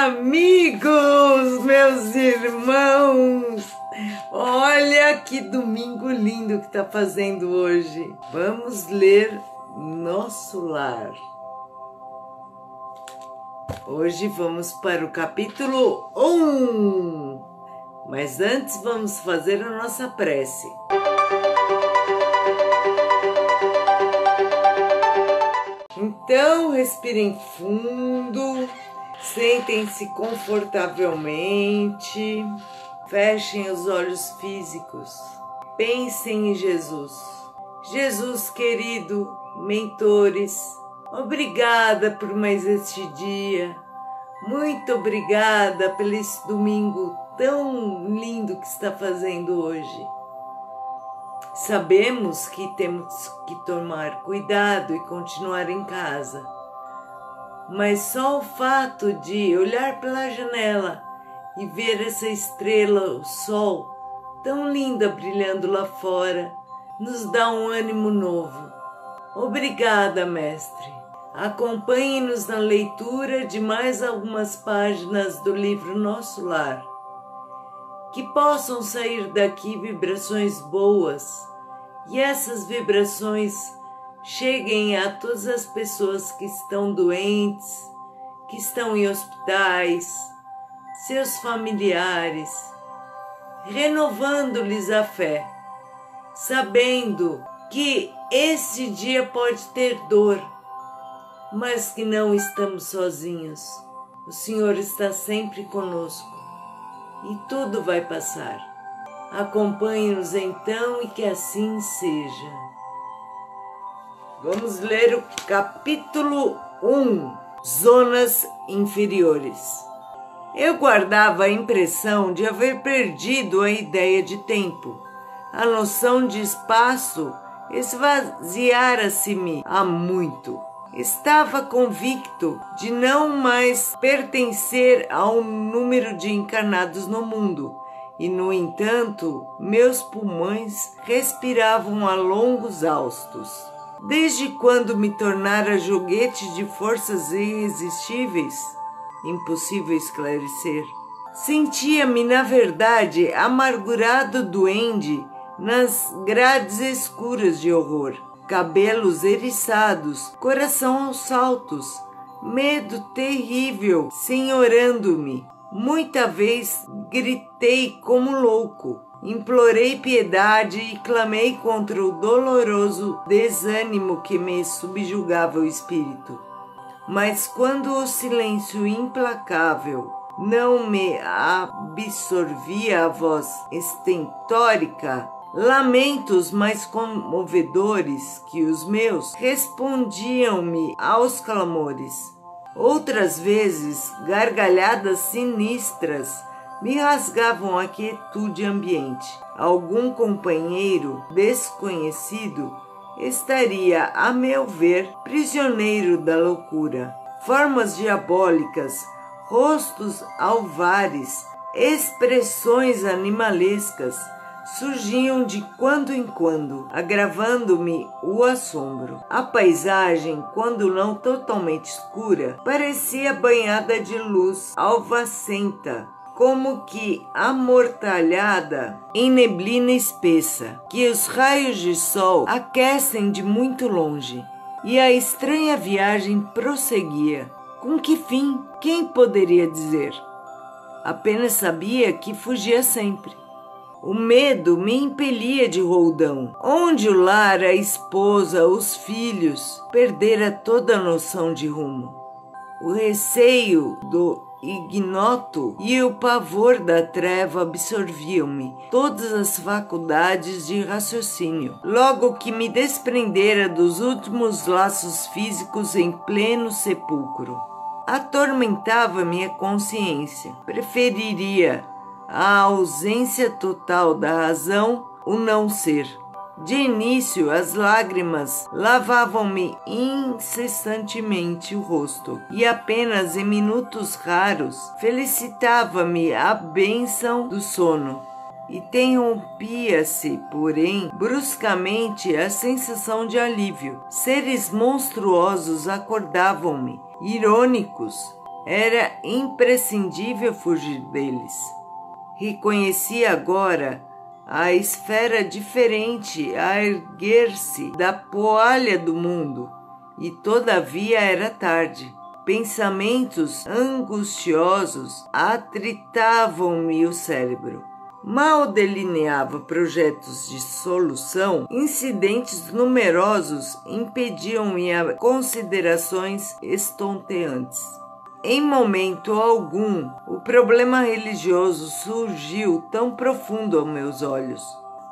amigos, meus irmãos! Olha que domingo lindo que tá fazendo hoje. Vamos ler Nosso Lar. Hoje vamos para o capítulo 1. Mas antes vamos fazer a nossa prece. Então, respirem fundo, sentem-se confortavelmente, fechem os olhos físicos, pensem em Jesus. Jesus querido, mentores, obrigada por mais este dia, muito obrigada pelo esse domingo tão lindo que está fazendo hoje. Sabemos que temos que tomar cuidado e continuar em casa, mas só o fato de olhar pela janela e ver essa estrela, o sol, tão linda brilhando lá fora, nos dá um ânimo novo. Obrigada, Mestre. Acompanhe-nos na leitura de mais algumas páginas do livro Nosso Lar. Que possam sair daqui vibrações boas e essas vibrações cheguem a todas as pessoas que estão doentes, que estão em hospitais, seus familiares, renovando-lhes a fé, sabendo que esse dia pode ter dor, mas que não estamos sozinhos. O Senhor está sempre conosco. E tudo vai passar. Acompanhe-nos então e que assim seja. Vamos ler o capítulo 1, Zonas Inferiores. Eu guardava a impressão de haver perdido a ideia de tempo. A noção de espaço esvaziara-se-me há muito. Estava convicto de não mais pertencer ao número de encarnados no mundo, e, no entanto, meus pulmões respiravam a longos haustos. Desde quando me tornara joguete de forças irresistíveis? Impossível esclarecer. Sentia-me, na verdade, amargurado duende nas grades escuras de horror. Cabelos eriçados, coração aos saltos, medo terrível senhorando-me. Muita vez gritei como louco, implorei piedade e clamei contra o doloroso desânimo que me subjugava o espírito. Mas quando o silêncio implacável não me absorvia a voz estentórica, lamentos mais comovedores que os meus respondiam-me aos clamores. Outras vezes, gargalhadas sinistras me rasgavam a quietude ambiente. Algum companheiro desconhecido estaria, a meu ver, prisioneiro da loucura. Formas diabólicas, rostos alvares, expressões animalescas surgiam de quando em quando, agravando-me o assombro. A paisagem, quando não totalmente escura, parecia banhada de luz alvacenta, como que amortalhada em neblina espessa, que os raios de sol aquecem de muito longe. E a estranha viagem prosseguia. Com que fim? Quem poderia dizer? Apenas sabia que fugia sempre. O medo me impelia de roldão. Onde o lar, a esposa, os filhos, perdera toda a noção de rumo. O receio do ignoto e o pavor da treva absorviam-me todas as faculdades de raciocínio. Logo que me desprendera dos últimos laços físicos em pleno sepulcro, atormentava-me a consciência. Preferiria a ausência total da razão, o não ser. De início, as lágrimas lavavam-me incessantemente o rosto, e apenas em minutos raros felicitava-me a bênção do sono. Interrompia-se, porém, bruscamente a sensação de alívio. Seres monstruosos acordavam-me, irônicos, Era imprescindível fugir deles. Reconheci agora a esfera diferente a erguer-se da poalha do mundo, e todavia era tarde. Pensamentos angustiosos atritavam-me o cérebro. Mal delineava projetos de solução, incidentes numerosos impediam-me a considerações estonteantes. Em momento algum, o problema religioso surgiu tão profundo aos meus olhos.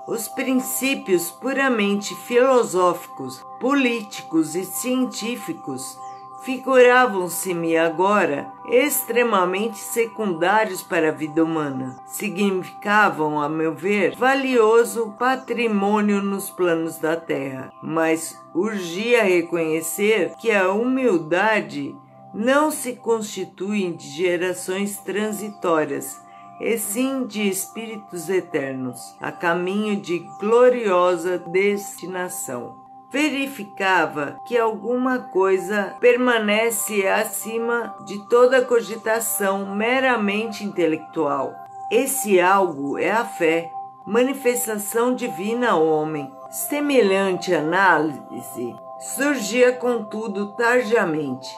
Os princípios puramente filosóficos, políticos e científicos figuravam-se-me agora extremamente secundários para a vida humana. Significavam, a meu ver, valioso patrimônio nos planos da terra, mas urgia reconhecer que a humildade não se constitui de gerações transitórias, e sim de espíritos eternos, a caminho de gloriosa destinação. Verificava que alguma coisa permanece acima de toda cogitação meramente intelectual. Esse algo é a fé, manifestação divina ao homem. Semelhante análise surgia, contudo, tardiamente.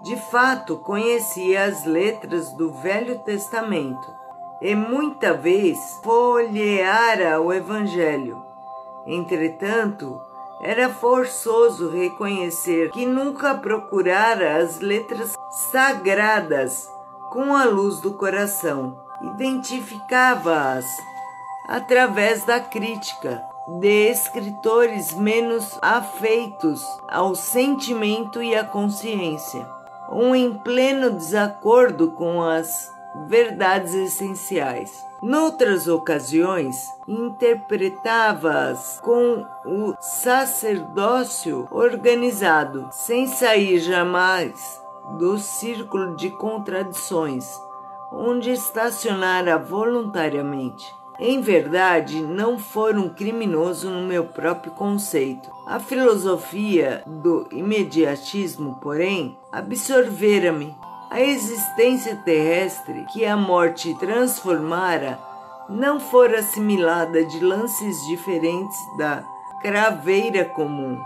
De fato, conhecia as letras do Velho Testamento e muita vez folheara o Evangelho. Entretanto, era forçoso reconhecer que nunca procurara as letras sagradas com a luz do coração. Identificava-as através da crítica de escritores menos afeitos ao sentimento e à consciência, ou em pleno desacordo com as verdades essenciais. Noutras ocasiões, interpretava-as com o sacerdócio organizado, sem sair jamais do círculo de contradições, onde estacionara voluntariamente. Em verdade, não for um criminoso no meu próprio conceito. A filosofia do imediatismo, porém, absorvera-me. A existência terrestre que a morte transformara não fora assimilada de lances diferentes da craveira comum.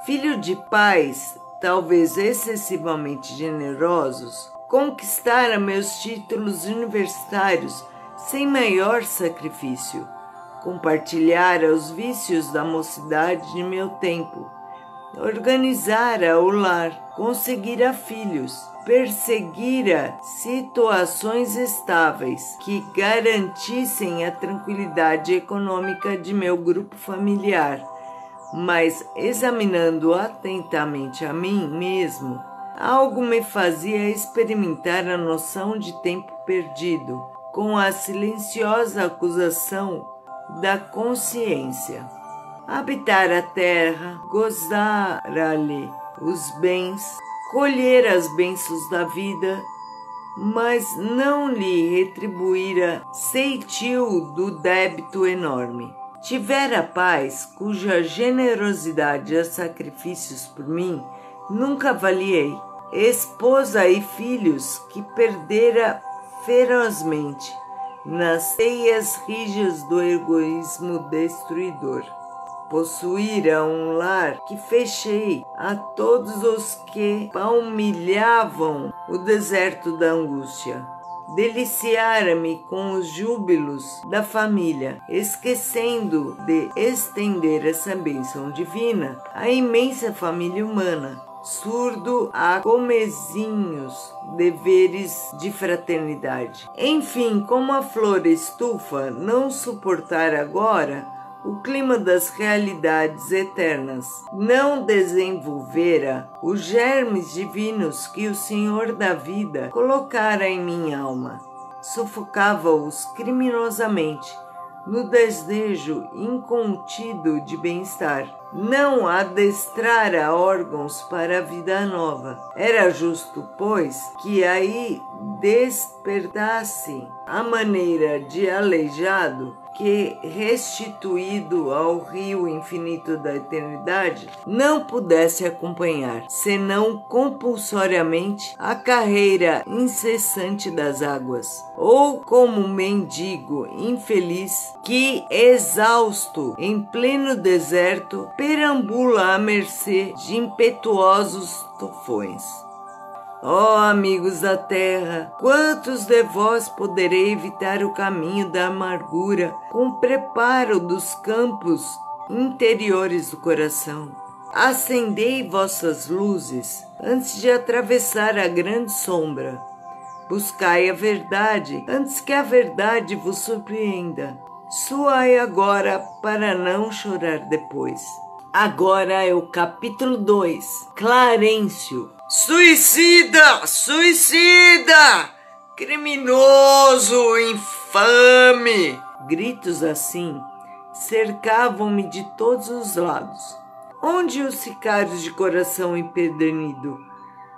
Filho de pais, talvez excessivamente generosos, conquistara meus títulos universitários sem maior sacrifício. Compartilhara os vícios da mocidade de meu tempo. Organizara o lar, conseguira filhos, perseguira situações estáveis que garantissem a tranquilidade econômica de meu grupo familiar, mas examinando atentamente a mim mesmo, algo me fazia experimentar a noção de tempo perdido, com a silenciosa acusação da consciência. Habitar a terra, gozar-lhe os bens, colher as bênçãos da vida, mas não lhe retribuíra ceitil do débito enorme. Tivera paz cuja generosidade a sacrifícios por mim nunca avaliei. Esposa e filhos que perdera ferozmente nas teias rijas do egoísmo destruidor. Possuíra um lar que fechei a todos os que palmilhavam o deserto da angústia. Deliciara-me com os júbilos da família, esquecendo de estender essa bênção divina à imensa família humana, surdo a comezinhos deveres de fraternidade. Enfim, como a flor estufa não suportar agora o clima das realidades eternas, não desenvolvera os germes divinos que o Senhor da vida colocara em minha alma. Sufocava-os criminosamente no desejo incontido de bem-estar. Não adestrara órgãos para a vida nova. Era justo, pois, que aí despertasse a maneira de aleijado que, restituído ao rio infinito da eternidade, não pudesse acompanhar, senão compulsoriamente, a carreira incessante das águas, ou como um mendigo infeliz que, exausto em pleno deserto, perambula à mercê de impetuosos tufões. Ó amigos da terra, quantos de vós poderei evitar o caminho da amargura com o preparo dos campos interiores do coração? Acendei vossas luzes antes de atravessar a grande sombra. Buscai a verdade antes que a verdade vos surpreenda. Suai agora para não chorar depois. Agora é o capítulo 2. Clarencio. Suicida! Suicida! Criminoso! Infame! Gritos assim cercavam-me de todos os lados. Onde os sicários de coração empedernido?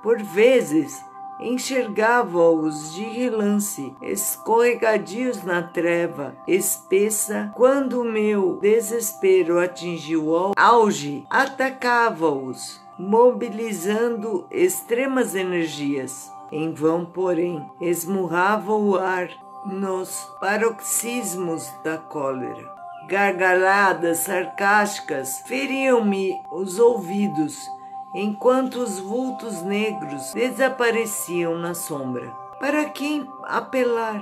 Por vezes enxergava-os de relance, escorregadios na treva espessa. Quando o meu desespero atingiu o auge, atacava-os, mobilizando extremas energias. Em vão, porém, esmurrava o ar nos paroxismos da cólera. Gargalhadas sarcásticas feriam-me os ouvidos, enquanto os vultos negros desapareciam na sombra. Para quem apelar?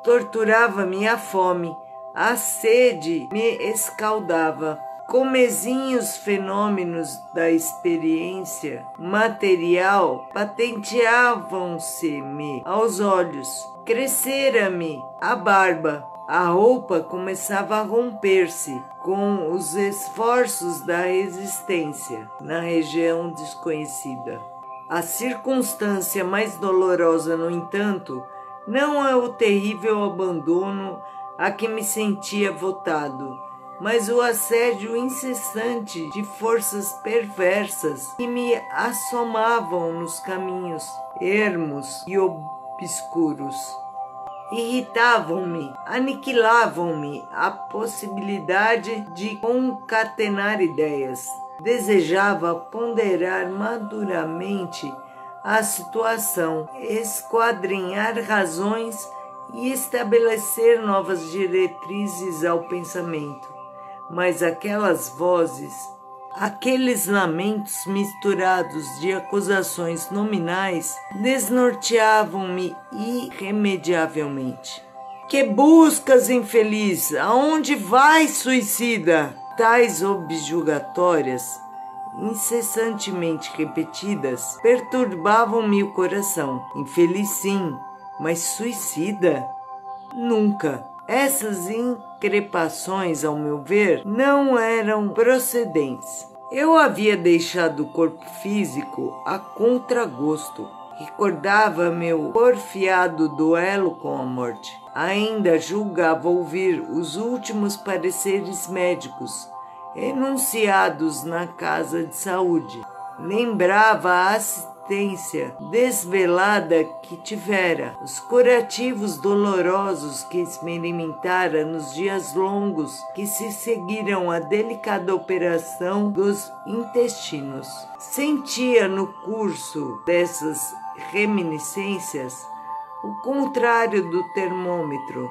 Torturava-me a fome, a sede me escaldava. Comezinhos fenômenos da experiência material patenteavam-se-me aos olhos. Crescera-me a barba. A roupa começava a romper-se com os esforços da resistência na região desconhecida. A circunstância mais dolorosa, no entanto, não é o terrível abandono a que me sentia votado, mas o assédio incessante de forças perversas que me assomavam nos caminhos ermos e obscuros. Irritavam-me, aniquilavam-me a possibilidade de concatenar ideias. Desejava ponderar maduramente a situação, esquadrinhar razões e estabelecer novas diretrizes ao pensamento. Mas aquelas vozes, aqueles lamentos misturados de acusações nominais, desnorteavam-me irremediavelmente. Que buscas, infeliz? Aonde vais, suicida? Tais objurgatórias, incessantemente repetidas, perturbavam-me o coração. Infeliz sim, mas suicida? Nunca. Essas increpações, ao meu ver, não eram procedentes. Eu havia deixado o corpo físico a contragosto. Recordava meu porfiado duelo com a morte. Ainda julgava ouvir os últimos pareceres médicos enunciados na casa de saúde. Lembrava a assistência desvelada que tivera, os curativos dolorosos que experimentara nos dias longos que se seguiram à delicada operação dos intestinos. Sentia no curso dessas reminiscências o contrário do termômetro,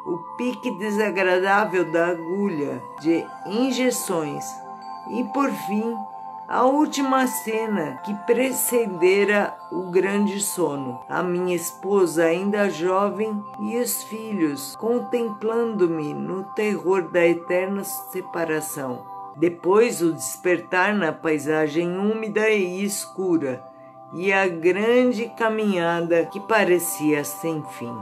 o pique desagradável da agulha de injeções e, por fim, a última cena que precedera o grande sono. A minha esposa, ainda jovem, e os filhos, contemplando-me no terror da eterna separação. Depois o despertar na paisagem úmida e escura, e a grande caminhada que parecia sem fim.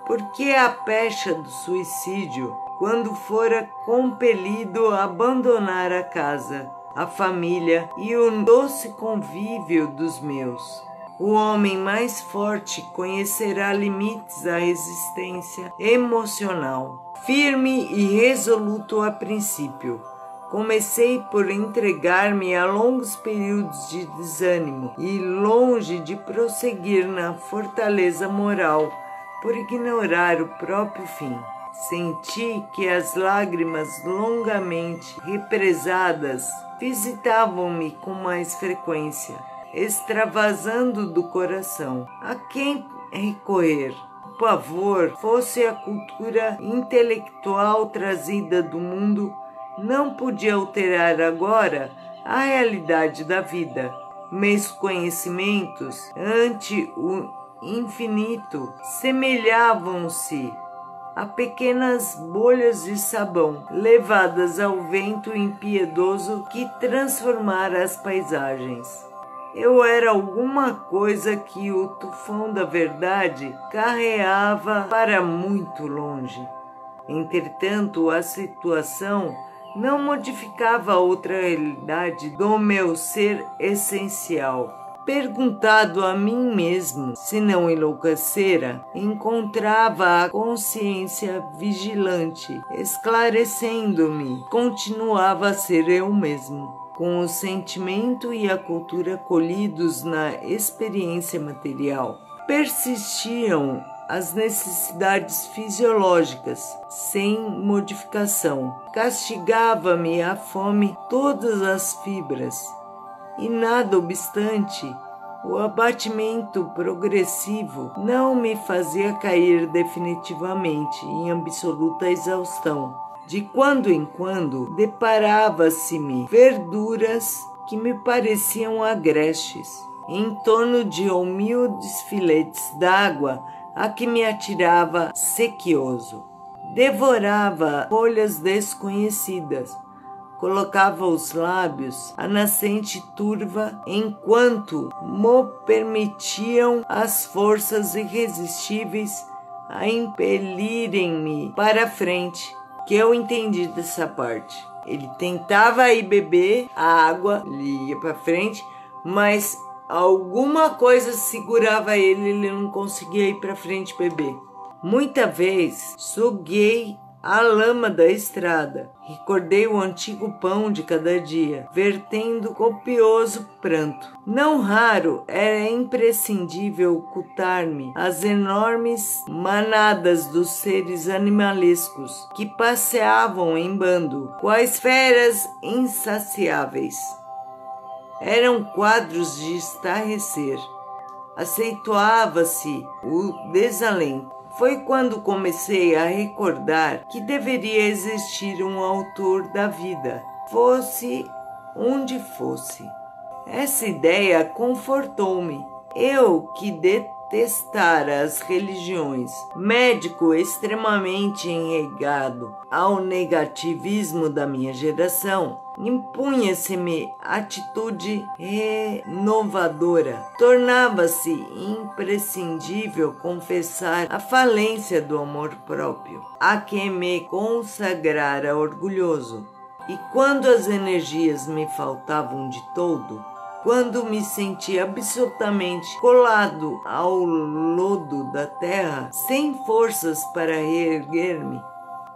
Porque a pecha do suicídio, quando fora compelido a abandonar a casa, a família e o doce convívio dos meus. O homem mais forte conhecerá limites à existência emocional. Firme e resoluto a princípio, comecei por entregar-me a longos períodos de desânimo e, longe de prosseguir na fortaleza moral, por ignorar o próprio fim. Senti que as lágrimas longamente represadas visitavam-me com mais frequência, extravasando do coração. A quem recorrer? O pavor, fosse a cultura intelectual trazida do mundo, não podia alterar agora a realidade da vida. Meus conhecimentos ante o infinito semelhavam-se a pequenas bolhas de sabão levadas ao vento impiedoso que transformara as paisagens. Eu era alguma coisa que o tufão da verdade carreava para muito longe. Entretanto, a situação não modificava a outra realidade do meu ser essencial. Perguntado a mim mesmo se não enlouquecera, encontrava a consciência vigilante, esclarecendo-me. Continuava a ser eu mesmo, com o sentimento e a cultura colhidos na experiência material. Persistiam as necessidades fisiológicas, sem modificação. Castigava-me a fome todas as fibras. E nada obstante, o abatimento progressivo não me fazia cair definitivamente em absoluta exaustão. De quando em quando, deparava-se-me verduras que me pareciam agrestes, em torno de humildes filetes d'água a que me atirava sequioso. Devorava folhas desconhecidas, colocava os lábios à nascente turva enquanto me permitiam as forças irresistíveis a impelirem-me para a frente, que eu entendi dessa parte. Ele tentava ir beber a água, ele ia para frente, mas alguma coisa segurava ele não conseguia ir para frente beber. Muita vez suguei a lama da estrada. Recordei o antigo pão de cada dia, vertendo copioso pranto. Não raro era imprescindível ocultar-me às enormes manadas dos seres animalescos que passeavam em bando, quais feras insaciáveis. Eram quadros de estarrecer. Acentuava-se o desalento. Foi quando comecei a recordar que deveria existir um autor da vida, fosse onde fosse. Essa ideia confortou-me. Eu que detestara as religiões, médico extremamente enregado ao negativismo da minha geração, impunha-se-me atitude renovadora. Tornava-se imprescindível confessar a falência do amor próprio, a que me consagrara orgulhoso. E quando as energias me faltavam de todo, quando me senti absolutamente colado ao lodo da terra, sem forças para reerguer-me,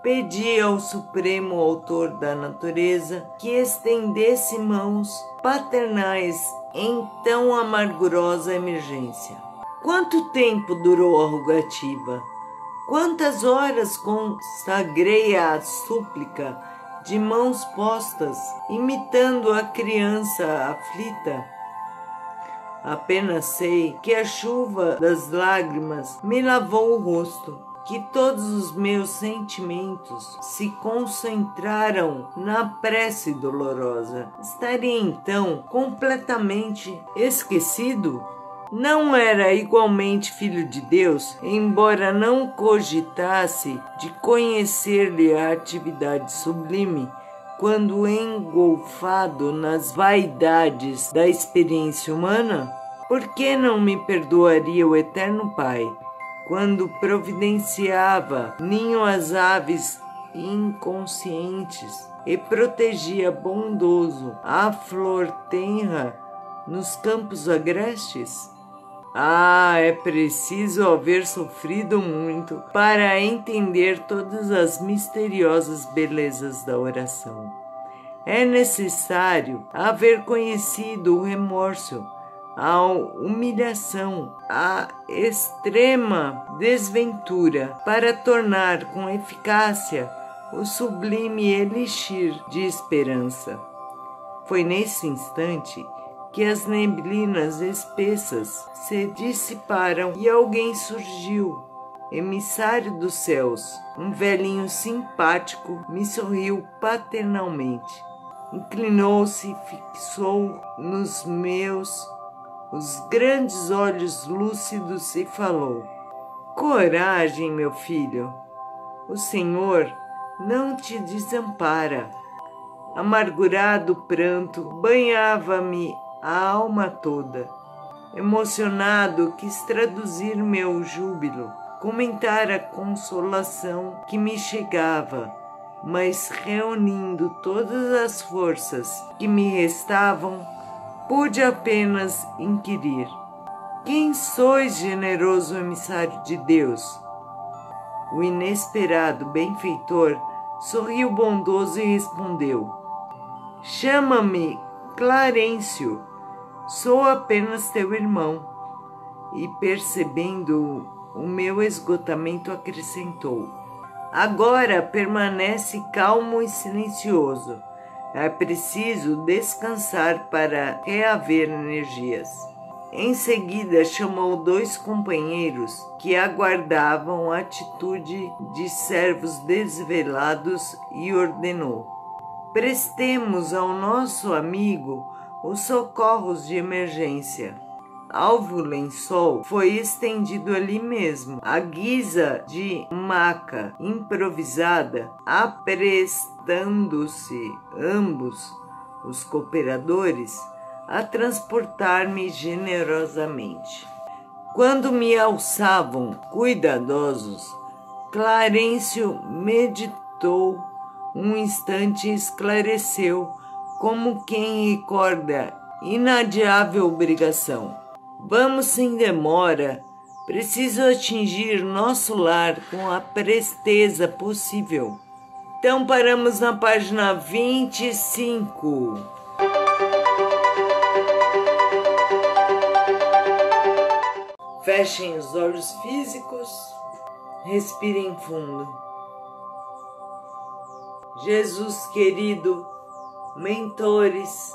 pedi ao Supremo Autor da natureza que estendesse mãos paternais em tão amargurosa emergência. Quanto tempo durou a rogativa? Quantas horas consagrei à súplica de mãos postas, imitando a criança aflita? Apenas sei que a chuva das lágrimas me lavou o rosto, que todos os meus sentimentos se concentraram na prece dolorosa. Estaria então completamente esquecido? Não era igualmente filho de Deus, embora não cogitasse de conhecer-lhe a atividade sublime, quando engolfado nas vaidades da experiência humana? Por que não me perdoaria o Eterno Pai, quando providenciava ninho às aves inconscientes e protegia bondoso a flor tenra nos campos agrestes? É preciso haver sofrido muito para entender todas as misteriosas belezas da oração. É necessário haver conhecido o remorso à humilhação, à extrema desventura, para tornar com eficácia o sublime elixir de esperança. Foi nesse instante que as neblinas espessas se dissiparam e alguém surgiu, emissário dos céus. Um velhinho simpático me sorriu paternalmente. Inclinou-se e fixou nos meus os grandes olhos lúcidos e falou: coragem, meu filho, o Senhor não te desampara. Amargurado pranto banhava-me a alma toda. Emocionado, quis traduzir meu júbilo, comentar a consolação que me chegava, mas reunindo todas as forças que me restavam, pude apenas inquirir: quem sois, generoso emissário de Deus? O inesperado benfeitor sorriu bondoso e respondeu: chama-me Clarencio, sou apenas teu irmão. E percebendo o meu esgotamento, acrescentou: agora permanece calmo e silencioso. É preciso descansar para reaver energias. Em seguida chamou 2 companheiros que aguardavam a atitude de servos desvelados e ordenou: prestemos ao nosso amigo os socorros de emergência. Alvo lençol foi estendido ali mesmo, à guisa de maca improvisada, aprestando-se ambos os cooperadores a transportar-me generosamente. Quando me alçavam cuidadosos, Clarencio meditou um instante e esclareceu, como quem recorda inadiável obrigação: vamos sem demora, preciso atingir nosso lar com a presteza possível. Então paramos na página 25. Fechem os olhos físicos, respirem fundo. Jesus querido, mentores,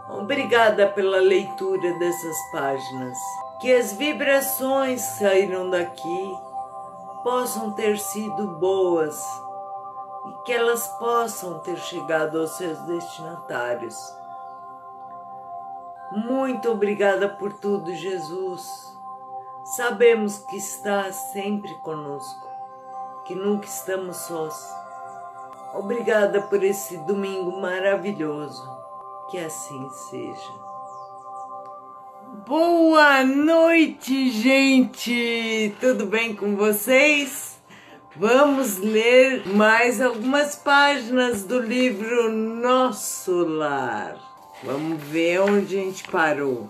obrigada pela leitura dessas páginas. Que as vibrações que saíram daqui possam ter sido boas e que elas possam ter chegado aos seus destinatários. Muito obrigada por tudo, Jesus. Sabemos que está sempre conosco, que nunca estamos sós. Obrigada por esse domingo maravilhoso. Que assim seja. Boa noite, gente! Tudo bem com vocês? Vamos ler mais algumas páginas do livro Nosso Lar. Vamos ver onde a gente parou.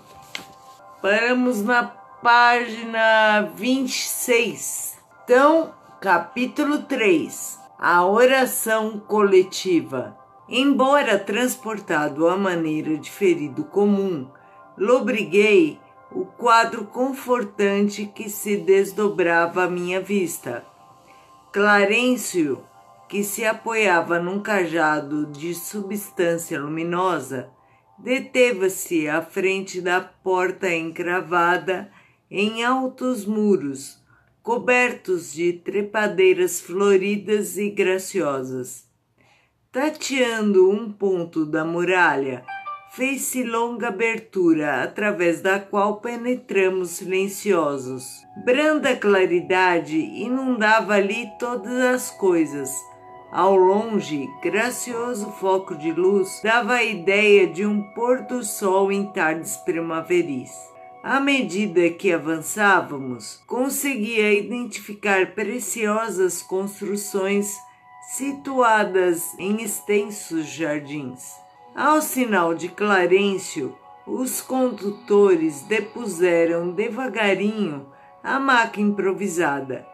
Paramos na página 26. Então, capítulo 3. A oração coletiva. Embora transportado à maneira de ferido comum, lobriguei o quadro confortante que se desdobrava à minha vista. Clarencio, que se apoiava num cajado de substância luminosa, deteve-se à frente da porta encravada em altos muros, cobertos de trepadeiras floridas e graciosas. Tateando um ponto da muralha, fez-se longa abertura, através da qual penetramos silenciosos. Branda claridade inundava ali todas as coisas. Ao longe, gracioso foco de luz dava a ideia de um pôr-do-sol em tardes primaveris. À medida que avançávamos, conseguia identificar preciosas construções situadas em extensos jardins. Ao sinal de Clarencio, os condutores depuseram devagarinho a maca improvisada.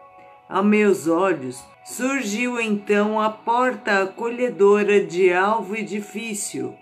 A meus olhos, surgiu então a porta acolhedora de alvo edifício,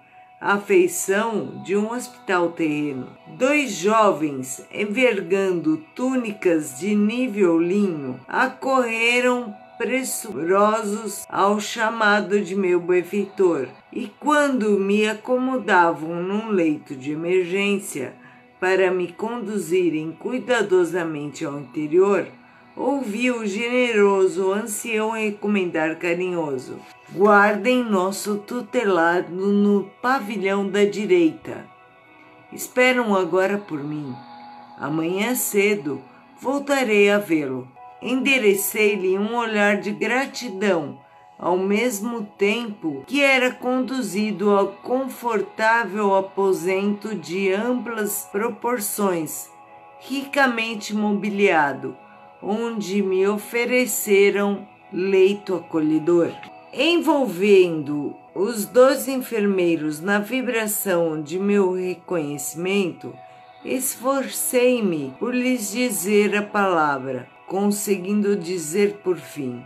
à feição de um hospital terreno. 2 jovens, envergando túnicas de nível linho, acorreram pressurosos ao chamado de meu benfeitor, e quando me acomodavam num leito de emergência para me conduzirem cuidadosamente ao interior, ouvi o generoso ancião recomendar carinhoso: guardem nosso tutelado no pavilhão da direita. Esperam agora por mim. Amanhã cedo voltarei a vê-lo. Enderecei-lhe um olhar de gratidão, ao mesmo tempo que era conduzido ao confortável aposento de amplas proporções, ricamente mobiliado, onde me ofereceram leito acolhedor. Envolvendo os 2 enfermeiros na vibração de meu reconhecimento, esforcei-me por lhes dizer a palavra, conseguindo dizer por fim: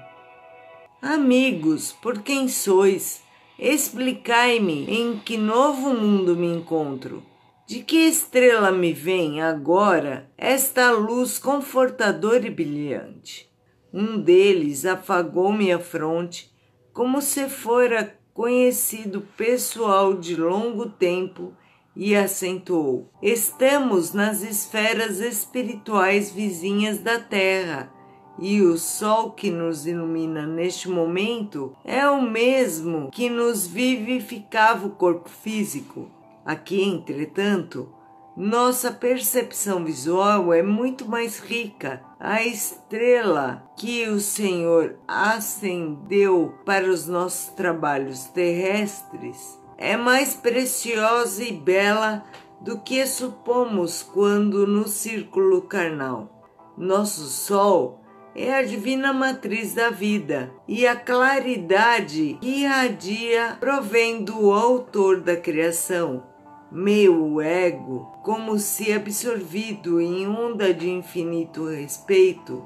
amigos, por quem sois? Explicai-me em que novo mundo me encontro. De que estrela me vem agora esta luz confortadora e brilhante? Um deles afagou-me a fronte, como se fora conhecido pessoal de longo tempo, e acentuou: estamos nas esferas espirituais vizinhas da Terra, e o sol que nos ilumina neste momento é o mesmo que nos vivificava o corpo físico. Aqui, entretanto, nossa percepção visual é muito mais rica. A estrela que o Senhor acendeu para os nossos trabalhos terrestres é mais preciosa e bela do que supomos quando no círculo carnal. Nosso sol é a divina matriz da vida, e a claridade que irradia provém do autor da criação. Meu ego, como se absorvido em onda de infinito respeito,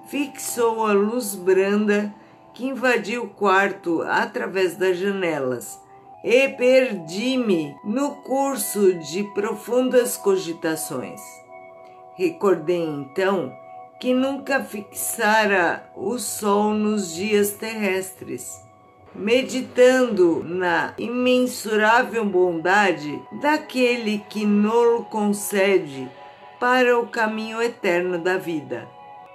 fixou a luz branda que invadiu o quarto através das janelas, e perdi-me no curso de profundas cogitações. Recordei então que nunca fixara o sol nos dias terrestres, meditando na imensurável bondade daquele que nolo concede para o caminho eterno da vida.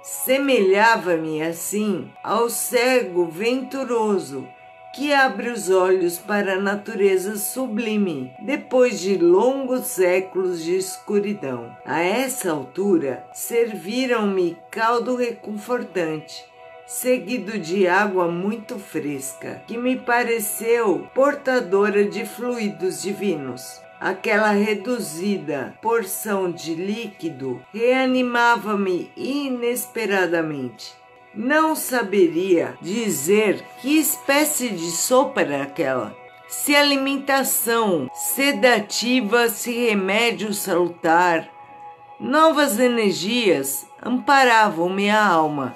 Semelhava-me assim ao cego venturoso que abre os olhos para a natureza sublime, depois de longos séculos de escuridão. A essa altura, serviram-me caldo reconfortante, seguido de água muito fresca, que me pareceu portadora de fluidos divinos. Aquela reduzida porção de líquido reanimava-me inesperadamente. Não saberia dizer que espécie de sopa era aquela. Se alimentação sedativa, se remédio salutar, novas energias amparavam-me a alma,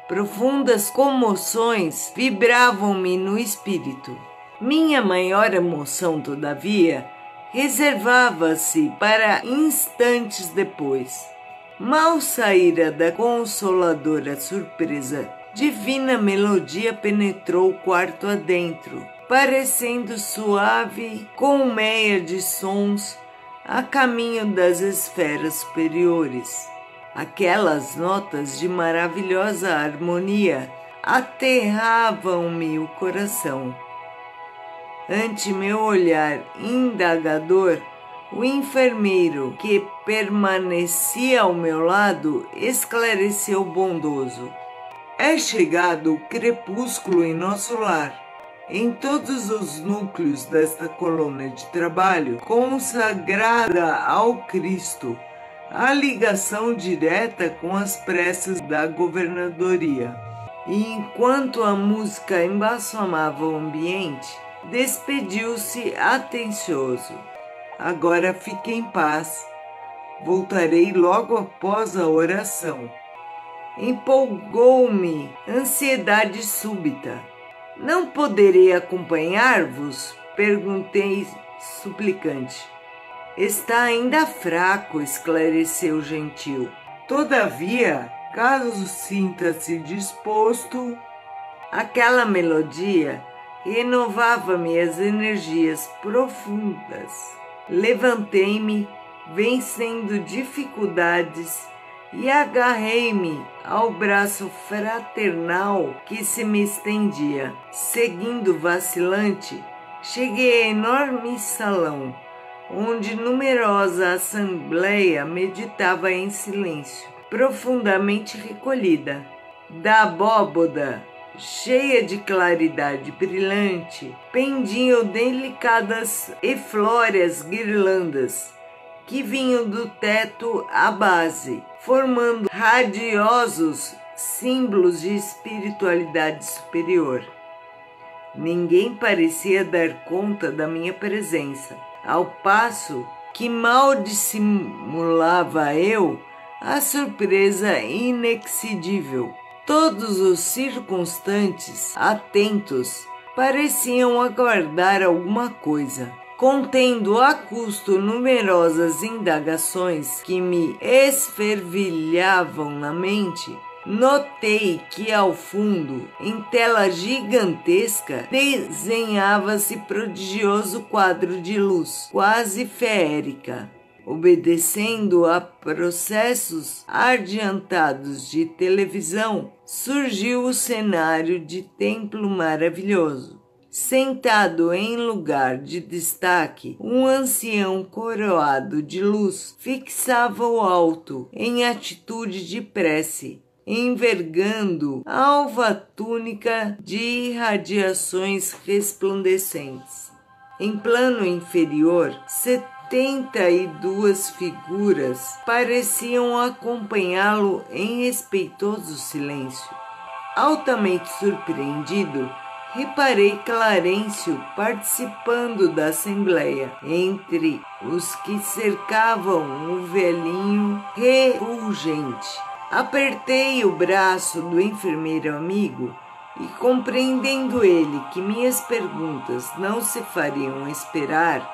profundas comoções vibravam-me no espírito. Minha maior emoção, todavia, reservava-se para instantes depois. Mal saíra da consoladora surpresa, divina melodia penetrou o quarto adentro, parecendo suave colmeia de sons a caminho das esferas superiores. Aquelas notas de maravilhosa harmonia aterravam-me o coração. Ante meu olhar indagador, o enfermeiro que permanecia ao meu lado esclareceu bondoso: é chegado o crepúsculo em nosso lar. Em todos os núcleos desta colônia de trabalho consagrada ao Cristo, há ligação direta com as preces da governadoria. E enquanto a música embalsamava o ambiente, despediu-se atencioso: agora fique em paz, voltarei logo após a oração. Empolgou-me ansiedade súbita. Não poderei acompanhar-vos? Perguntei suplicante. Está ainda fraco, esclareceu gentil. Todavia, caso sinta-se disposto, aquela melodia renovava-me as energias profundas. Levantei-me, vencendo dificuldades, e agarrei-me ao braço fraternal que se me estendia. Seguindo vacilante, cheguei a enorme salão, onde numerosa assembleia meditava em silêncio, profundamente recolhida. Da abóboda, cheia de claridade brilhante, pendiam delicadas e flóreas guirlandas, que vinham do teto à base, formando radiosos símbolos de espiritualidade superior. Ninguém parecia dar conta da minha presença, ao passo que mal dissimulava eu a surpresa inexcedível. Todos os circunstantes, atentos, pareciam aguardar alguma coisa. Contendo a custo numerosas indagações que me esfervilhavam na mente, notei que ao fundo, em tela gigantesca, desenhava-se prodigioso quadro de luz, quase feérica. Obedecendo a processos adiantados de televisão, surgiu o cenário de templo maravilhoso. Sentado em lugar de destaque, um ancião coroado de luz fixava o alto em atitude de prece, envergando alva túnica de irradiações resplandecentes. Em plano inferior, 72 figuras pareciam acompanhá-lo em respeitoso silêncio. Altamente surpreendido, reparei Clarencio participando da assembleia, entre os que cercavam o velhinho refulgente. Apertei o braço do enfermeiro amigo e, compreendendo ele que minhas perguntas não se fariam esperar,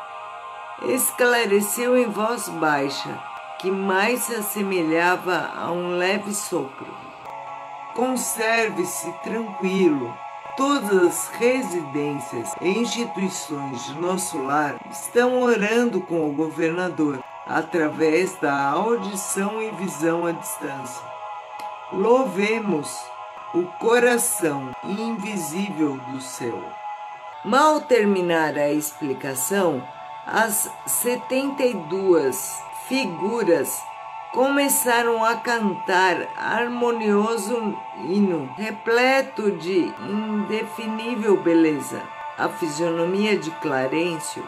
esclareceu em voz baixa, que mais se assemelhava a um leve sopro. Conserve-se tranquilo. Todas as residências e instituições de nosso lar estão orando com o governador, através da audição e visão à distância. Louvemos o coração invisível do céu. Mal terminara a explicação, as 72 figuras começaram a cantar harmonioso hino, repleto de indefinível beleza. A fisionomia de Clarencio,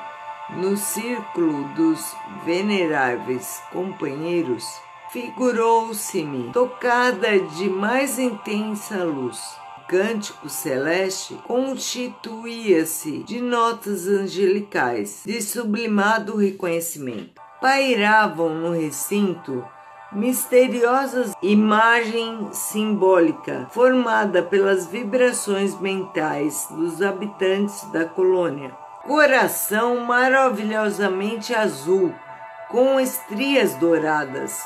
no círculo dos veneráveis companheiros, figurou-se-me tocada de mais intensa luz. O cântico celeste constituía-se de notas angelicais, de sublimado reconhecimento. Pairavam no recinto misteriosas imagens simbólica formada pelas vibrações mentais dos habitantes da colônia. Coração maravilhosamente azul, com estrias douradas.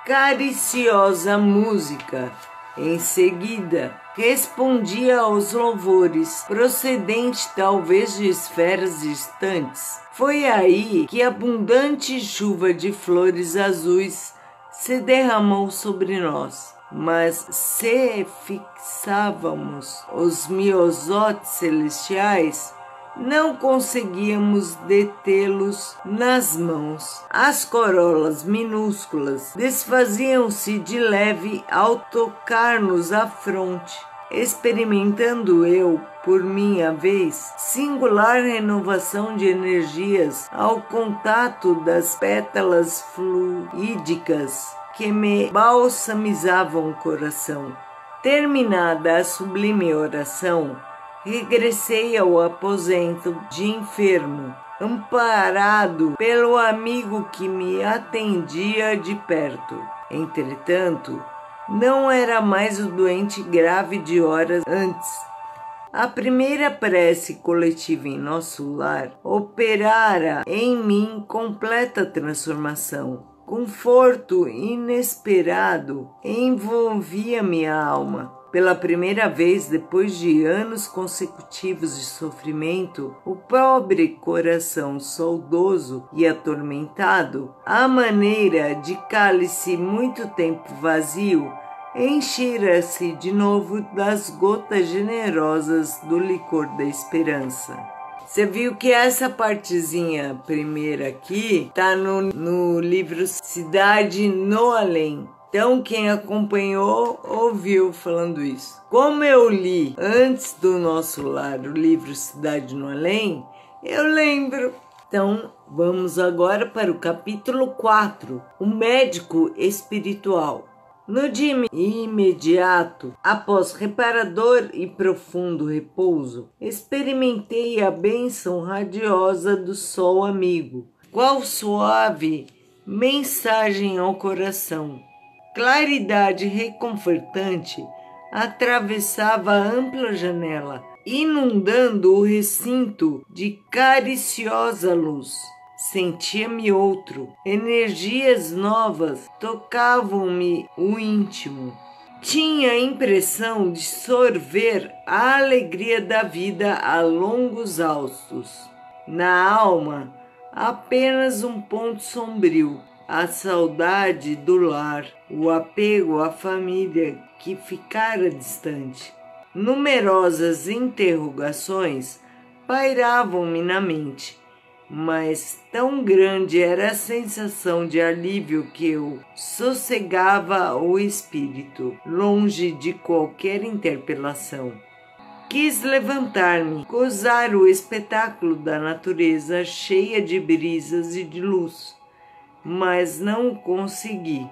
Cariciosa música. Em seguida, respondia aos louvores, procedente talvez de esferas distantes. Foi aí que abundante chuva de flores azuis se derramou sobre nós. Mas se fixávamos os miosotes celestiais, não conseguíamos detê-los nas mãos. As corolas minúsculas desfaziam-se de leve ao tocar-nos a fronte, experimentando eu, por minha vez, singular renovação de energias ao contato das pétalas fluídicas que me balsamizavam o coração. Terminada a sublime oração, regressei ao aposento de enfermo, amparado pelo amigo que me atendia de perto. Entretanto, não era mais o doente grave de horas antes. A primeira prece coletiva em nosso lar operara em mim completa transformação. Conforto inesperado envolvia minha alma. Pela primeira vez, depois de anos consecutivos de sofrimento, o pobre coração saudoso e atormentado, à maneira de cálice muito tempo vazio, enchera-se de novo das gotas generosas do licor da esperança. Você viu que essa partezinha primeira aqui está no livro Cidade no Além. Então, quem acompanhou ouviu falando isso. Como eu li antes do nosso lar o livro Cidade no Além, eu lembro. Então, vamos agora para o capítulo 4, o médico espiritual. No dia imediato, após reparador e profundo repouso, experimentei a bênção radiosa do sol amigo, qual suave mensagem ao coração. Claridade reconfortante atravessava a ampla janela, inundando o recinto de cariciosa luz. Sentia-me outro. Energias novas tocavam-me o íntimo. Tinha a impressão de sorver a alegria da vida a longos haustos. Na alma, apenas um ponto sombrio. A saudade do lar, o apego à família que ficara distante. Numerosas interrogações pairavam-me na mente, mas tão grande era a sensação de alívio que eu sossegava o espírito, longe de qualquer interpelação. Quis levantar-me, gozar o espetáculo da natureza cheia de brisas e de luz, mas não consegui,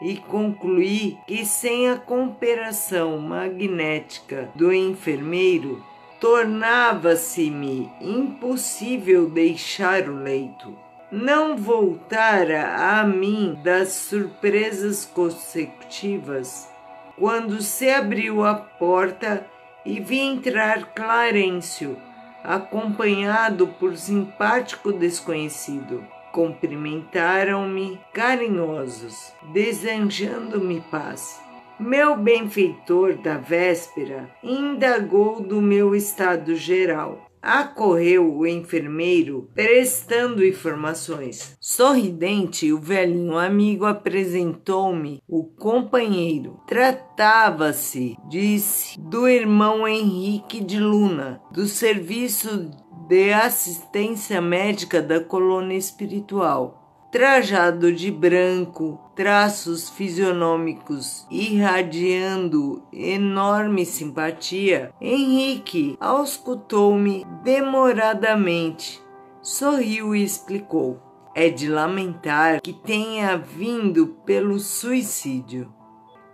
e concluí que sem a cooperação magnética do enfermeiro, tornava-se-me impossível deixar o leito. Não voltara a mim das surpresas consecutivas, quando se abriu a porta e vi entrar Clarencio, acompanhado por simpático desconhecido. Cumprimentaram-me carinhosos, desejando-me paz. Meu benfeitor da véspera indagou do meu estado geral. Acorreu o enfermeiro, prestando informações. Sorridente, o velhinho amigo apresentou-me o companheiro. Tratava-se, disse, do irmão Henrique de Luna, do serviço de assistência médica da colônia espiritual. Trajado de branco, traços fisionômicos irradiando enorme simpatia, Henrique auscultou-me demoradamente, sorriu e explicou. É de lamentar que tenha vindo pelo suicídio.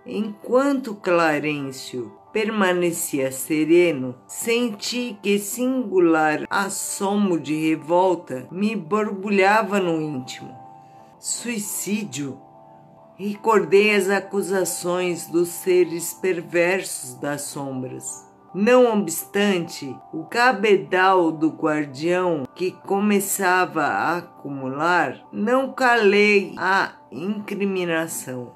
Enquanto Clarencio permanecia sereno, senti que singular assomo de revolta me borbulhava no íntimo. Suicídio? Recordei as acusações dos seres perversos das sombras. Não obstante, o cabedal do guardião que começava a acumular, não calei a incriminação.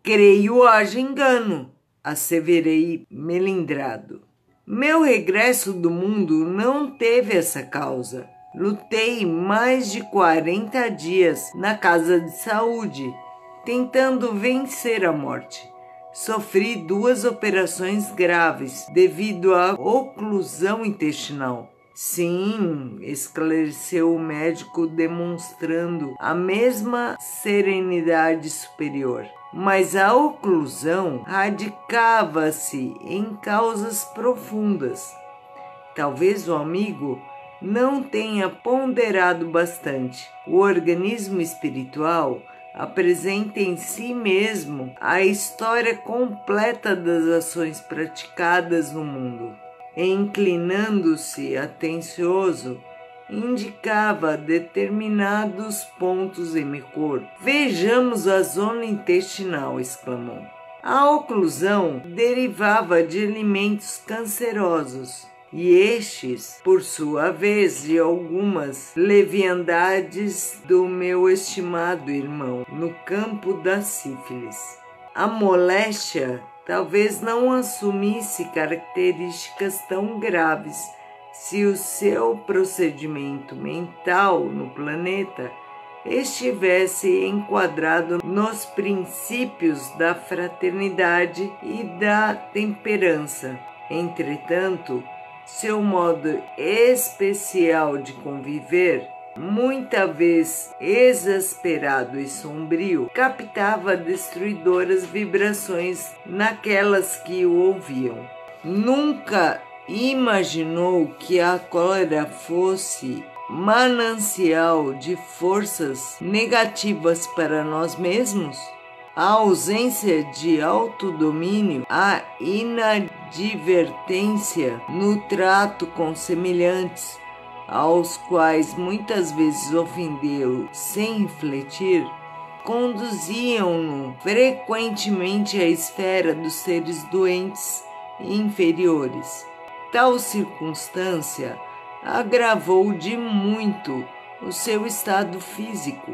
Creio haja engano, asseverei melindrado. Meu regresso do mundo não teve essa causa. Lutei mais de 40 dias na casa de saúde, tentando vencer a morte. Sofri 2 operações graves devido à oclusão intestinal. Sim, esclareceu o médico demonstrando a mesma serenidade superior. Mas a oclusão radicava-se em causas profundas. Talvez o amigo não tenha ponderado bastante. O organismo espiritual apresenta em si mesmo a história completa das ações praticadas no mundo. Inclinando-se atencioso, indicava determinados pontos em meu corpo. Vejamos a zona intestinal, exclamou. A oclusão derivava de alimentos cancerosos e estes, por sua vez, de algumas leviandades do meu estimado irmão no campo da sífilis. A moléstia talvez não assumisse características tão graves se o seu procedimento mental no planeta estivesse enquadrado nos princípios da fraternidade e da temperança. Entretanto, seu modo especial de conviver, muita vez exasperado e sombrio, captava destruidoras vibrações naquelas que o ouviam. Nunca imaginou que a cólera fosse manancial de forças negativas para nós mesmos? A ausência de autodomínio, a inadvertência no trato com semelhantes, aos quais muitas vezes ofendeu sem refletir, conduziam-no frequentemente à esfera dos seres doentes e inferiores. Tal circunstância agravou de muito o seu estado físico.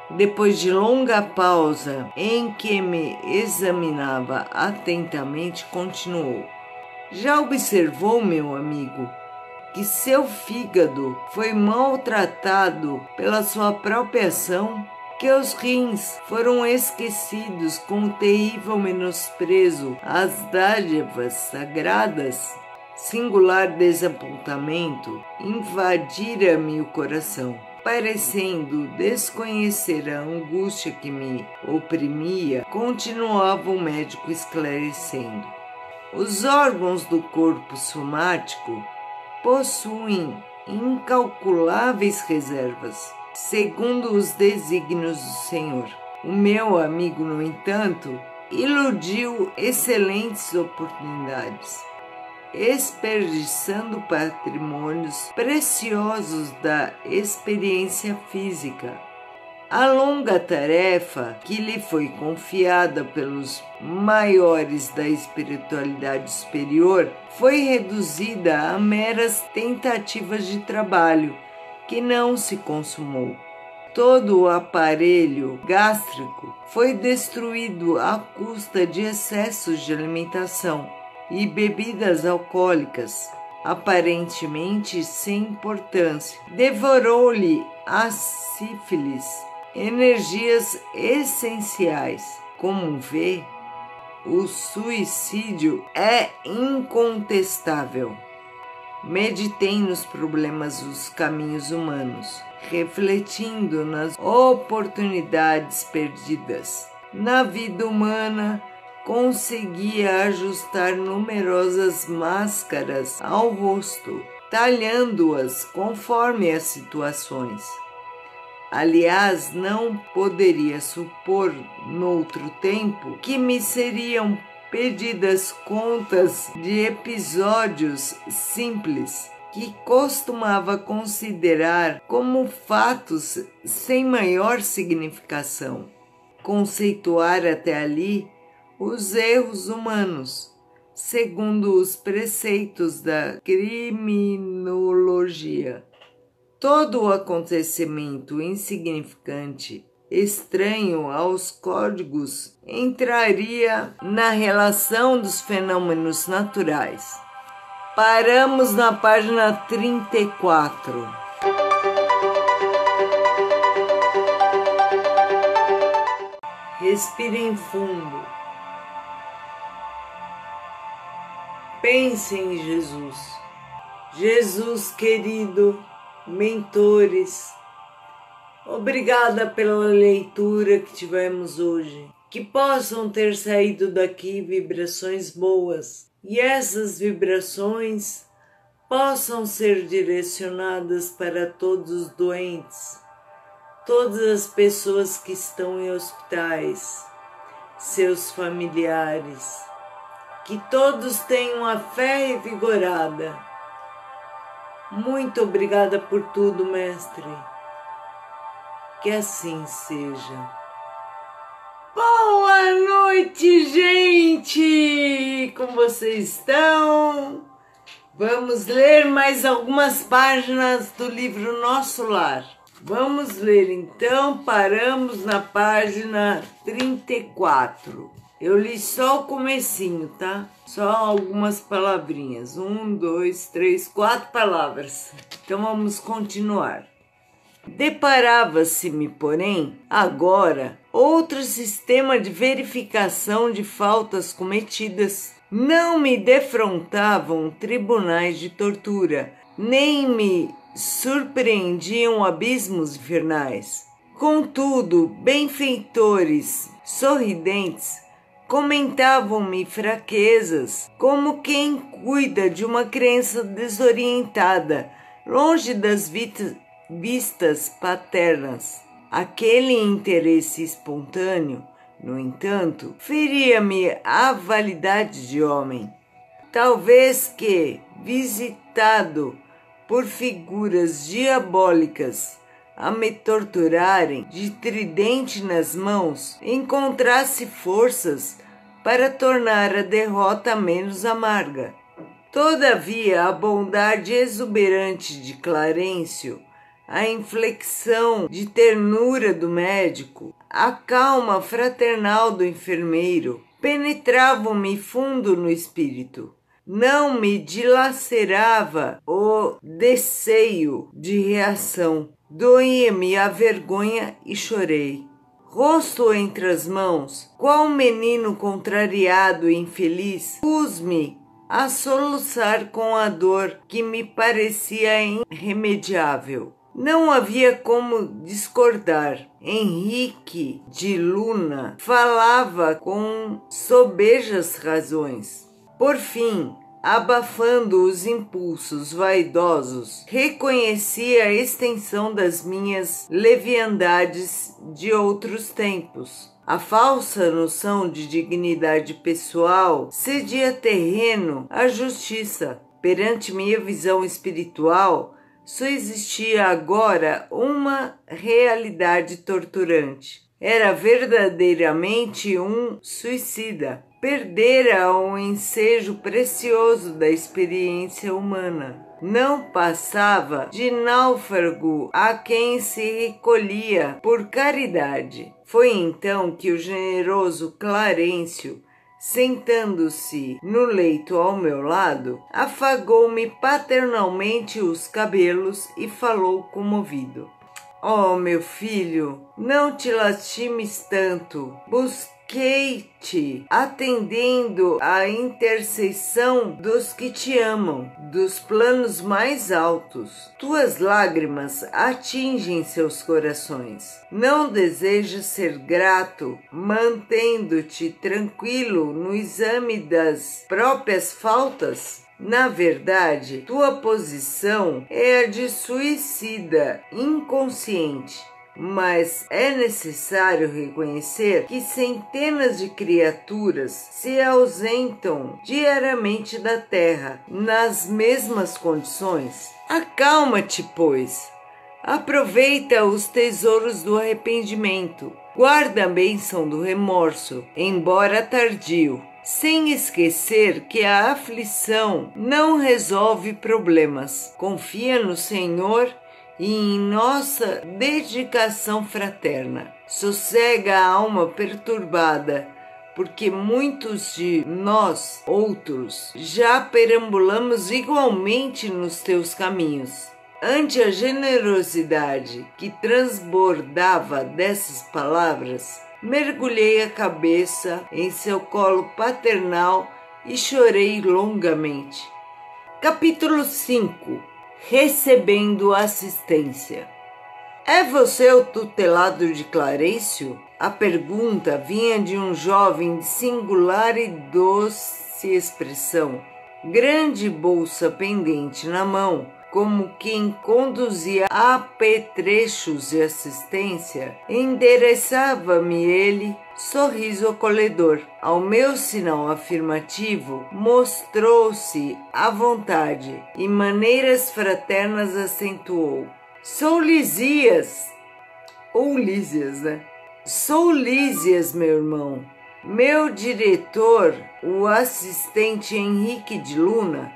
Depois de longa pausa em que me examinava atentamente, continuou: já observou, meu amigo, que seu fígado foi maltratado pela sua própria ação? Que os rins foram esquecidos com o terrível menosprezo às dádivas sagradas? Singular desapontamento invadira-me o coração. Parecendo desconhecer a angústia que me oprimia, continuava o médico esclarecendo. Os órgãos do corpo somático possuem incalculáveis reservas, segundo os desígnios do Senhor. O meu amigo, no entanto, iludiu excelentes oportunidades, desperdiçando patrimônios preciosos da experiência física. A longa tarefa que lhe foi confiada pelos maiores da espiritualidade superior foi reduzida a meras tentativas de trabalho que não se consumou. Todo o aparelho gástrico foi destruído à custa de excessos de alimentação e bebidas alcoólicas, aparentemente sem importância. Devorou-lhe a sífilis energias essenciais. Como vê, o suicídio é incontestável. Meditei nos problemas dos caminhos humanos, refletindo nas oportunidades perdidas. Na vida humana, conseguia ajustar numerosas máscaras ao rosto, talhando-as conforme as situações. Aliás, não poderia supor, noutro tempo, que me seriam pedidas contas de episódios simples que costumava considerar como fatos sem maior significação. Conceituar até ali os erros humanos, segundo os preceitos da criminologia. Todo o acontecimento insignificante, estranho aos códigos, entraria na relação dos fenômenos naturais. Paramos na página 34. Respirem fundo. Pense em Jesus. Jesus querido, mentores, obrigada pela leitura que tivemos hoje. Que possam ter saído daqui vibrações boas e essas vibrações possam ser direcionadas para todos os doentes, todas as pessoas que estão em hospitais, seus familiares. Que todos tenham a fé revigorada. Muito obrigada por tudo, Mestre. Que assim seja. Boa Boa noite, gente! Como vocês estão? Vamos ler mais algumas páginas do livro Nosso Lar. Vamos ler então, paramos na página 34. Eu li só o comecinho, tá? Só algumas palavrinhas. 1, 2, 3, 4 palavras. Então vamos continuar. Deparava-se-me, porém, agora, outro sistema de verificação de faltas cometidas. Não me defrontavam tribunais de tortura, nem me surpreendiam abismos infernais. Contudo, benfeitores, sorridentes, comentavam-me fraquezas, como quem cuida de uma criança desorientada, longe das vistas paternas. Aquele interesse espontâneo, no entanto, feria-me a validade de homem. Talvez que, visitado por figuras diabólicas a me torturarem de tridente nas mãos, encontrasse forças para tornar a derrota menos amarga. Todavia, a bondade exuberante de Clarencio, a inflexão de ternura do médico, a calma fraternal do enfermeiro, penetravam-me fundo no espírito. Não me dilacerava o desseio de reação. Doía-me a vergonha e chorei. Rosto entre as mãos, qual menino contrariado e infeliz, pus-me a soluçar com a dor que me parecia irremediável. Não havia como discordar. Henrique de Luna falava com sobejas razões. Por fim, abafando os impulsos vaidosos, reconheci a extensão das minhas leviandades de outros tempos. A falsa noção de dignidade pessoal cedia terreno à justiça. Perante minha visão espiritual, só existia agora uma realidade torturante. Era verdadeiramente um suicida. Perdera um ensejo precioso da experiência humana. Não passava de náufrago a quem se recolhia por caridade. Foi então que o generoso Clarencio, sentando-se no leito ao meu lado, afagou-me paternalmente os cabelos e falou comovido. Oh, meu filho, não te lastimes tanto. Busquei-te, atendendo à intercessão dos que te amam, dos planos mais altos. Tuas lágrimas atingem seus corações. Não desejas ser grato, mantendo-te tranquilo no exame das próprias faltas? Na verdade, tua posição é a de suicida inconsciente. Mas é necessário reconhecer que centenas de criaturas se ausentam diariamente da Terra nas mesmas condições. Acalma-te, pois. Aproveita os tesouros do arrependimento. Guarda a bênção do remorso, embora tardio. Sem esquecer que a aflição não resolve problemas. Confia no Senhor e em nossa dedicação fraterna. Sossega a alma perturbada, porque muitos de nós, outros, já perambulamos igualmente nos teus caminhos. Ante a generosidade que transbordava dessas palavras, mergulhei a cabeça em seu colo paternal e chorei longamente. Capítulo 5. Recebendo assistência. É você o tutelado de Clarencio? A pergunta vinha de um jovem de singular e doce expressão. Grande bolsa pendente na mão, como quem conduzia apetrechos de assistência, endereçava-me ele sorriso acolhedor. Ao meu sinal afirmativo, mostrou-se à vontade e maneiras fraternas acentuou. Sou Lísias, ou Lísias, né? Sou Lísias, meu irmão. Meu diretor, o assistente Henrique de Luna,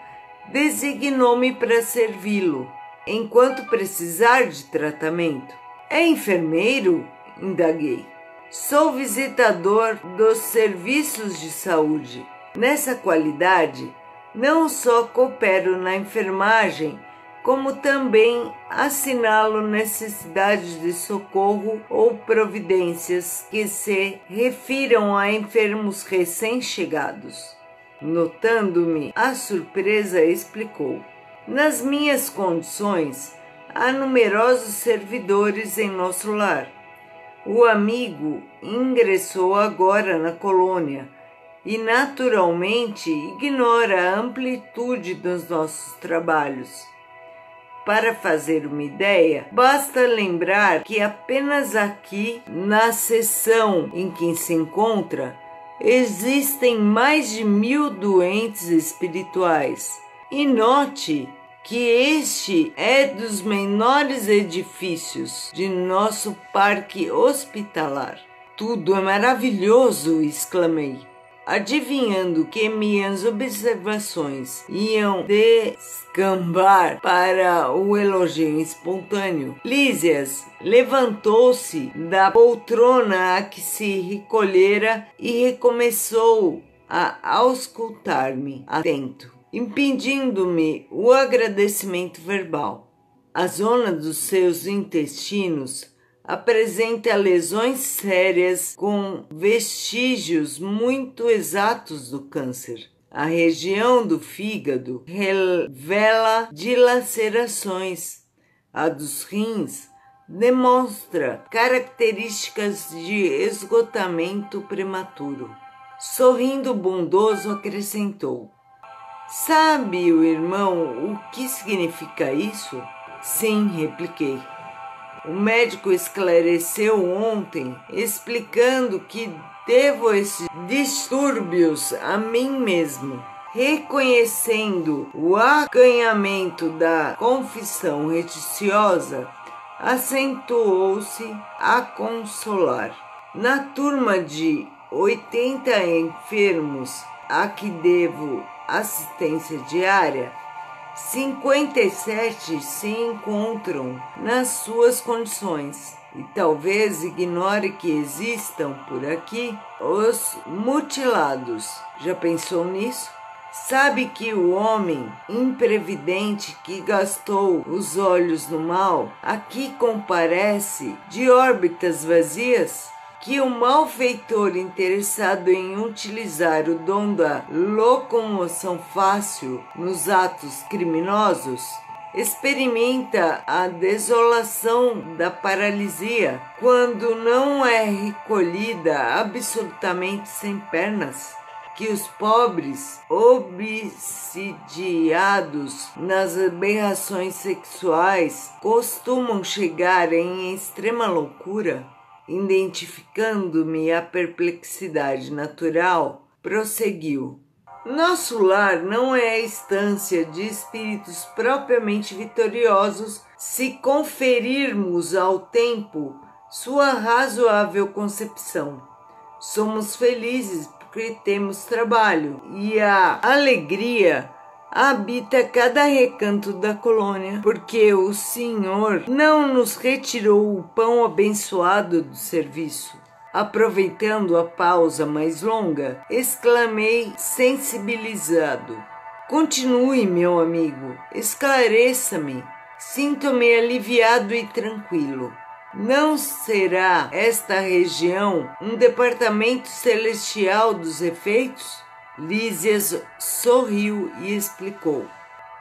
designou-me para servi-lo, enquanto precisar de tratamento. É enfermeiro? Indaguei. Sou visitador dos serviços de saúde. Nessa qualidade, não só coopero na enfermagem, como também assinalo necessidades de socorro ou providências que se refiram a enfermos recém-chegados. Notando-me a surpresa, explicou: nas minhas condições, há numerosos servidores em nosso lar. O amigo ingressou agora na colônia e, naturalmente, ignora a amplitude dos nossos trabalhos. Para fazer uma ideia, basta lembrar que apenas aqui, na seção em que se encontra, existem mais de 1000 doentes espirituais. E note que este é dos menores edifícios de nosso parque hospitalar. Tudo é maravilhoso, exclamei, adivinhando que minhas observações iam descambar para o elogio espontâneo. Lísias levantou-se da poltrona a que se recolhera e recomeçou a auscultar-me atento, impedindo-me o agradecimento verbal. A zona dos seus intestinos apresenta lesões sérias com vestígios muito exatos do câncer. A região do fígado revela dilacerações. A dos rins demonstra características de esgotamento prematuro. Sorrindo bondoso, acrescentou: sabe o irmão o que significa isso? Sim, repliquei. O médico esclareceu ontem, explicando que devo esses distúrbios a mim mesmo. Reconhecendo o acanhamento da confissão reticiosa, acentuou-se a consolar. Na turma de 80 enfermos a que devo assistência diária, 57 se encontram nas suas condições. E talvez ignore que existam por aqui os mutilados. Já pensou nisso? Sabe que o homem imprevidente que gastou os olhos no mal aqui comparece de órbitas vazias? Que o malfeitor interessado em utilizar o dom da locomoção fácil nos atos criminosos experimenta a desolação da paralisia quando não é recolhida absolutamente sem pernas? Que os pobres, obsidiados nas aberrações sexuais, costumam chegar em extrema loucura? Identificando-me a perplexidade natural, prosseguiu: nosso lar não é a estância de espíritos propriamente vitoriosos se conferirmos ao tempo sua razoável concepção. Somos felizes porque temos trabalho e a alegria habita cada recanto da colônia, porque o Senhor não nos retirou o pão abençoado do serviço. Aproveitando a pausa mais longa, exclamei sensibilizado: continue, meu amigo, esclareça-me. Sinto-me aliviado e tranquilo. Não será esta região um departamento celestial dos efeitos? Lísias sorriu e explicou: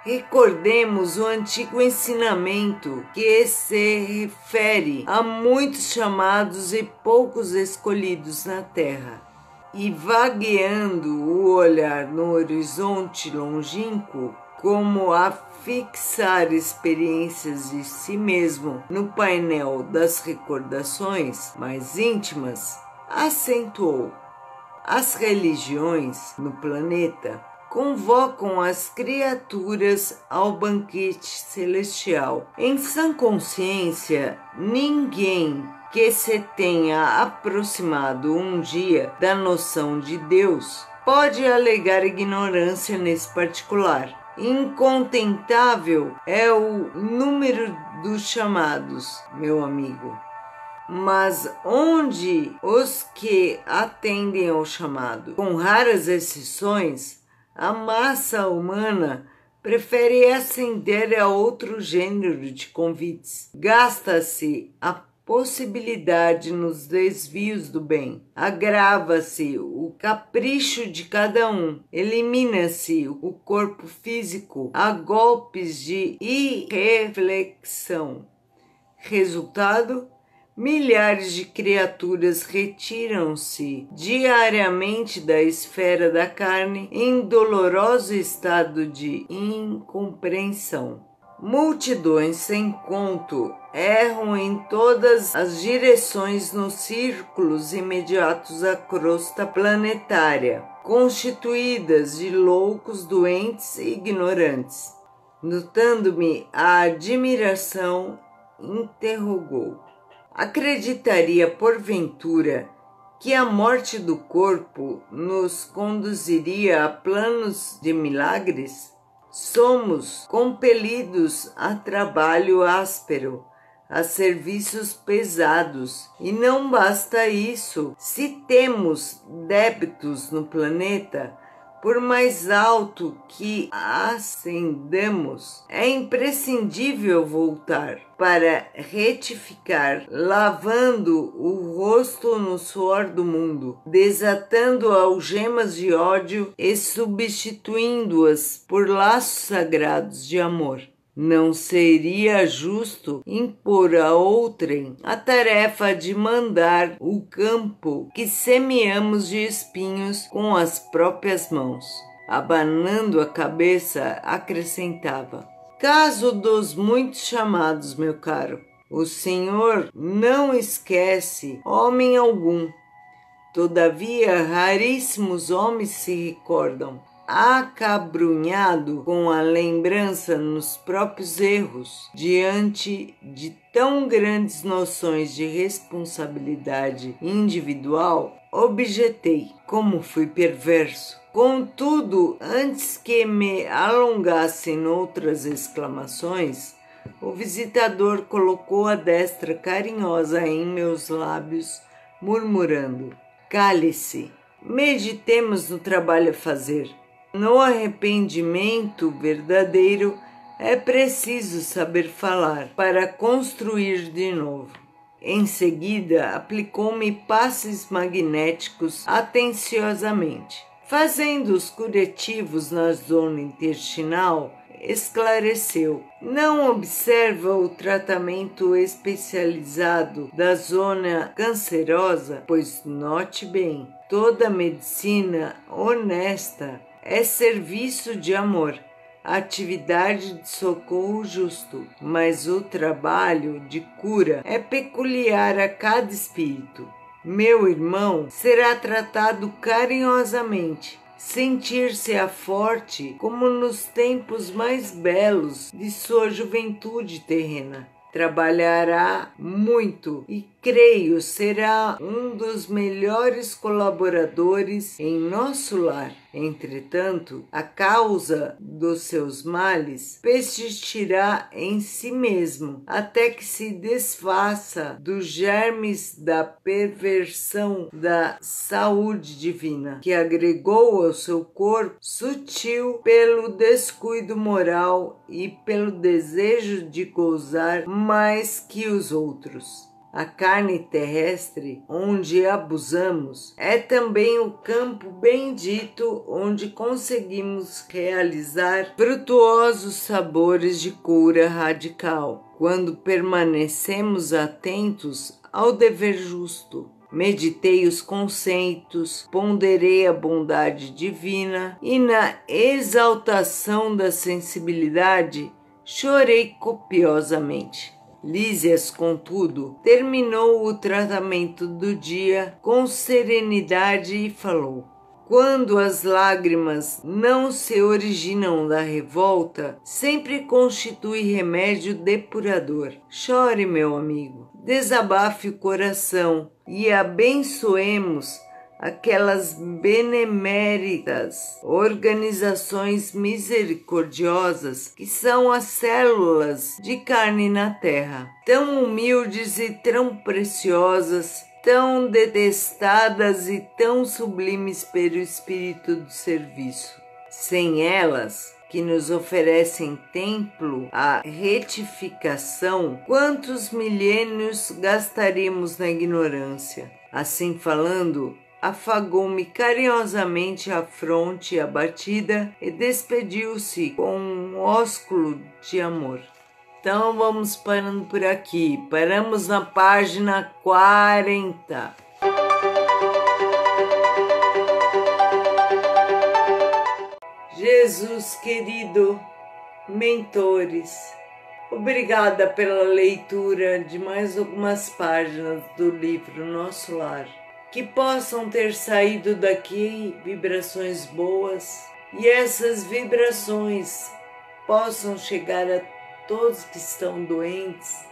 recordemos o antigo ensinamento que se refere a muitos chamados e poucos escolhidos na terra. E vagueando o olhar no horizonte longínquo, como a fixar experiências de si mesmo no painel das recordações mais íntimas, acentuou: as religiões no planeta convocam as criaturas ao banquete celestial. Em sã consciência, ninguém que se tenha aproximado um dia da noção de Deus, pode alegar ignorância nesse particular. Incontentável é o número dos chamados, meu amigo. Mas onde os que atendem ao chamado? Com raras exceções, a massa humana prefere ascender a outro gênero de convites. Gasta-se a possibilidade nos desvios do bem. Agrava-se o capricho de cada um. Elimina-se o corpo físico a golpes de irreflexão. Resultado: milhares de criaturas retiram-se diariamente da esfera da carne em doloroso estado de incompreensão. Multidões sem conto erram em todas as direções nos círculos imediatos à crosta planetária, constituídas de loucos, doentes e ignorantes. Notando-me a admiração, interrogou: acreditaria porventura que a morte do corpo nos conduziria a planos de milagres? Somos compelidos a trabalho áspero, a serviços pesados, e não basta isso. Se temos débitos no planeta, por mais alto que ascendamos, é imprescindível voltar para retificar, lavando o rosto no suor do mundo, desatando algemas de ódio e substituindo-as por laços sagrados de amor. Não seria justo impor a outrem a tarefa de mandar o campo que semeamos de espinhos com as próprias mãos. Abanando a cabeça, acrescentava: caso dos muitos chamados, meu caro, o Senhor não esquece homem algum. Todavia, raríssimos homens se recordam, acabrunhado com a lembrança nos próprios erros, diante de tão grandes noções de responsabilidade individual, objetei: como fui perverso! Contudo, antes que me alongasse em outras exclamações, o visitador colocou a destra carinhosa em meus lábios, murmurando: cale-se, meditemos no trabalho a fazer. No arrependimento verdadeiro é preciso saber falar para construir de novo. Em seguida, aplicou-me passes magnéticos atenciosamente. Fazendo os curativos na zona intestinal, esclareceu: não observa o tratamento especializado da zona cancerosa? Pois note bem, toda medicina honesta é serviço de amor, atividade de socorro justo, mas o trabalho de cura é peculiar a cada espírito. Meu irmão será tratado carinhosamente, sentir-se-á forte como nos tempos mais belos de sua juventude terrena. Trabalhará muito e, creio, será um dos melhores colaboradores em nosso lar. Entretanto, a causa dos seus males persistirá em si mesmo, até que se desfaça dos germes da perversão da saúde divina, que agregou ao seu corpo sutil pelo descuido moral e pelo desejo de gozar mais que os outros. A carne terrestre, onde abusamos, é também o campo bendito onde conseguimos realizar frutuosos sabores de cura radical, quando permanecemos atentos ao dever justo. Meditei os conceitos, ponderei a bondade divina e, na exaltação da sensibilidade, chorei copiosamente. Lísias, contudo, terminou o tratamento do dia com serenidade e falou: quando as lágrimas não se originam da revolta, sempre constitui remédio depurador. Chore, meu amigo, desabafe o coração e abençoemos aquelas beneméritas organizações misericordiosas que são as células de carne na terra, tão humildes e tão preciosas, tão detestadas e tão sublimes pelo espírito do serviço. Sem elas, que nos oferecem templo à retificação, quantos milênios gastaríamos na ignorância? Assim falando, afagou-me carinhosamente a fronte abatida e despediu-se com um ósculo de amor. Então vamos parando por aqui. Paramos na página 40. Jesus querido, mentores, obrigada pela leitura de mais algumas páginas do livro Nosso Lar. Que possam ter saído daqui vibrações boas e essas vibrações possam chegar a todos que estão doentes,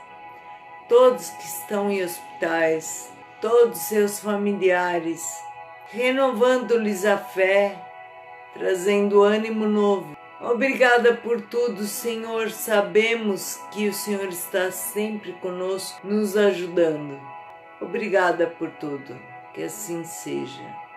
todos que estão em hospitais, todos seus familiares, renovando-lhes a fé, trazendo ânimo novo. Obrigada por tudo, Senhor. Sabemos que o Senhor está sempre conosco, nos ajudando. Obrigada por tudo. Que assim seja.